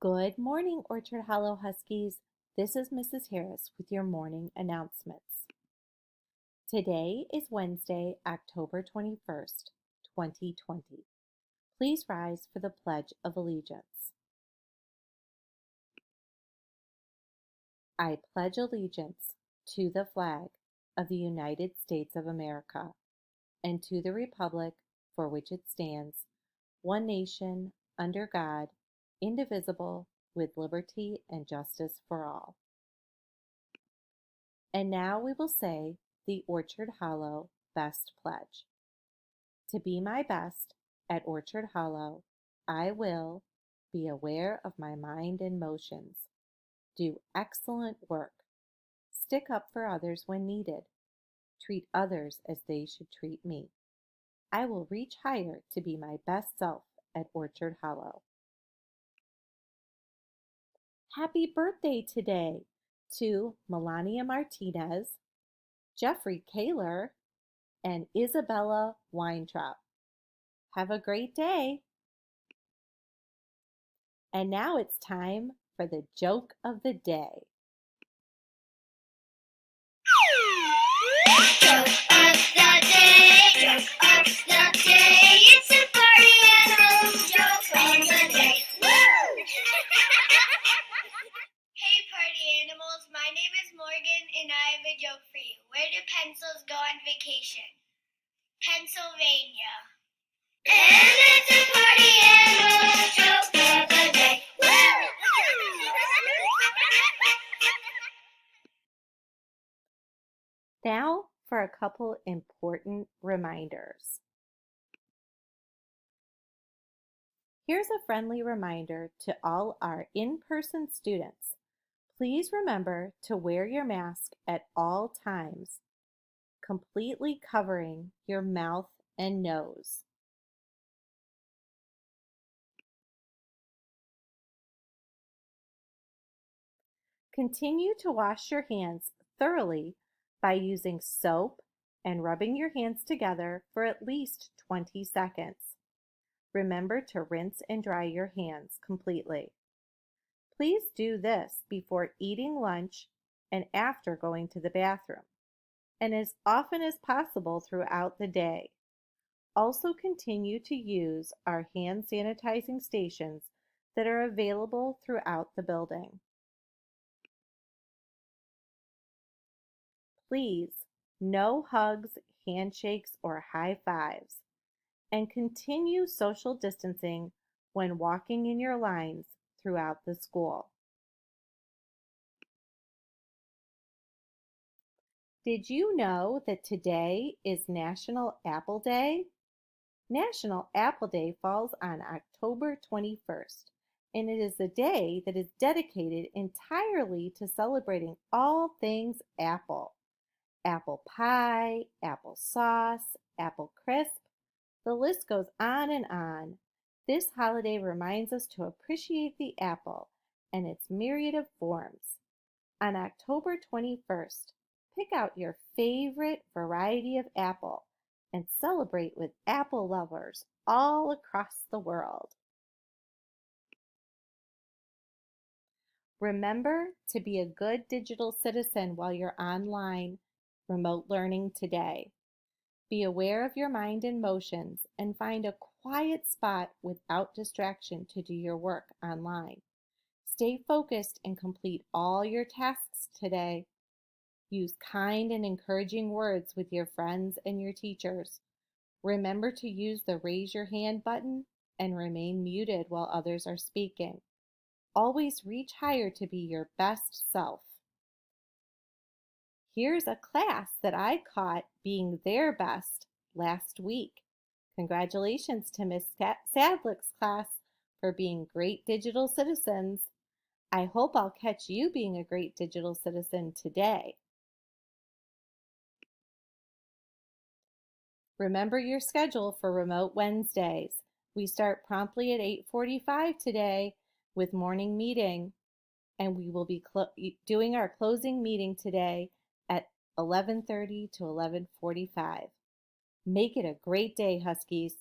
Good morning, Orchard Hollow Huskies. This is Mrs. Harris with your morning announcements. Today is Wednesday, October 21st, 2020. Please rise for the Pledge of Allegiance. I pledge allegiance to the flag of the United States of America and to the republic for which it stands, one nation, under God, indivisible, with liberty and justice for all. And now we will say the Orchard Hollow Best Pledge. To be my best at Orchard Hollow, I will be aware of my mind and motions, do excellent work, stick up for others when needed, treat others as they should treat me. I will reach higher to be my best self at Orchard Hollow. Happy birthday today to Melania Martinez, Jeffrey Kaler, and Isabella Weintraub. Have a great day. And now it's time for the joke of the day. Joke of the day, joke of the day. It's a party animal joke of the day. Woo! Hey party animals, my name is Morgan and I have a joke for you. Where do pencils go on vacation? Pennsylvania. And it's a party animal joke of the day. Woo! Now for a couple important reminders. Here's a friendly reminder to all our in-person students. Please remember to wear your mask at all times, completely covering your mouth and nose. Continue to wash your hands thoroughly by using soap and rubbing your hands together for at least 20 seconds. Remember to rinse and dry your hands completely. Please do this before eating lunch and after going to the bathroom, and as often as possible throughout the day. Also continue to use our hand sanitizing stations that are available throughout the building. Please, no hugs, handshakes, or high fives, and continue social distancing when walking in your lines throughout the school. Did you know that today is National Apple Day? National Apple Day falls on October 21st, and it is a day that is dedicated entirely to celebrating all things apple. Apple pie, apple sauce, apple crisp. The list goes on and on. This holiday reminds us to appreciate the apple and its myriad of forms. On October 21st, pick out your favorite variety of apple and celebrate with apple lovers all across the world. Remember to be a good digital citizen while you're online remote learning today. Be aware of your mind and motions and find a quiet spot without distraction to do your work online. Stay focused and complete all your tasks today. Use kind and encouraging words with your friends and your teachers. Remember to use the raise your hand button and remain muted while others are speaking. Always reach higher to be your best self. Here's a class that I caught being their best last week. Congratulations to Miss Sadlick's class for being great digital citizens. I hope I'll catch you being a great digital citizen today. Remember your schedule for Remote Wednesdays. We start promptly at 8:45 today with morning meeting, and we will be doing our closing meeting today at 11:30 to 11:45. Make it a great day, Huskies.